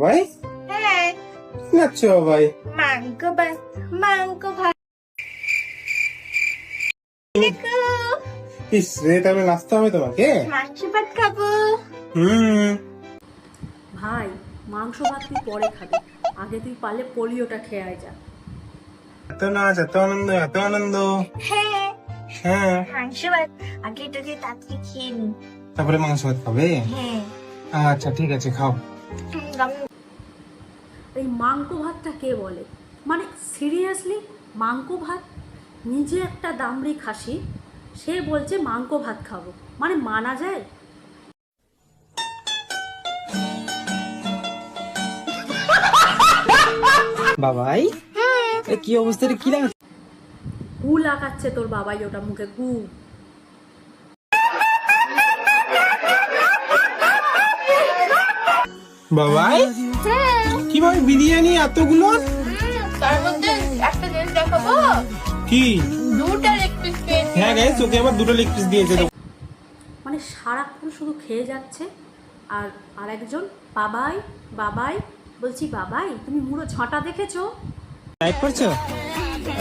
বাবাই? হ্যাঁ, কি খাচ্ছো বাবাই? মাংস ভাত। ইস রে, তাহলে নাচতে হবে তোমাকে। মাংস ভাত খাবো। ভাই মাংস ভাত তুই পরে খাবি, আগে তুই পারলে পোলিওটা খেয়ে আয় যা। এত নাচ, এত আনন্দ, এত আনন্দ। হ্যাঁ, হ্যাঁ, মাংস ভাত আগে এটাকে তাড়াতাড়ি খেয়ে নি। তারপরে মাংস ভাত খাবে? হ্যাঁ, আচ্ছা ঠিক আছে, খাও। এই মাংস ভাতটা কে বলে? মানে সিরিয়াসলি মাংস ভাত? নিজে একটা দামড়ি খাসি, সে বলছে মাংস ভাত খাবো, মানে মানা যায়? বাবাই, এ কি অবস্থা রে? কি লাগাচ্ছে? গু লাগাচ্ছে তোর বাবাই ওটা মুখে, গু। বাবাই, কিভাবে বিরিয়ানি এতগুলো? তার মধ্যে একটা জিনিস দেখাবো, কি? দুটা লেগ পিস পেয়েছি। হ্যাঁ গাইস, ওকে আবার দুটো লেগ পিস দিয়েছে। মানে সারাক্ষণ শুধু খেয়ে যাচ্ছে। আর আরেকজন বাবাই বাবাই, বলছি বাবাই তুমি মুড়ো ছটা দেখেছো? ডায়েট করছো?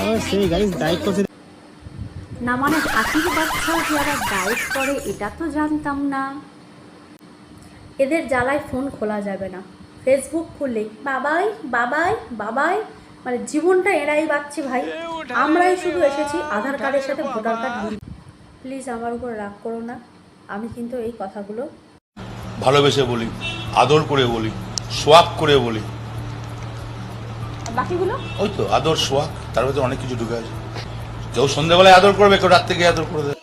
ও সেই গাইস, ডায়েট করছে। না মানে হাতির বাচ্চা যারা ডায়েট করে এটা তো জানতাম না। এদের জ্বালায় ফোন খোলা যাবে না, ফেসবুক খুললেই বাবাই বাবাই বাবাই, মানে জীবনটা এরাই বাঁচছে ভাই। আমরাই শুধু এসেছি আধার কার্ডের সাথে ভোটার কার্ড লিঙ্ক। প্লিজ আমার উপর রাগ করো না, আমি কিন্তু এই কথাগুলো ভালোবেসে বলি, আদর করে বলি, সোয়াগ করে বলি। বাকিগুলো ওই তো আদর সোয়াগ, তার মধ্যে অনেক কিছু ঢুকে আছে। কেউ সন্ধ্যেবেলায় আদর করবে, কেউ রাত্রে গিয়ে আদর করে দেবে।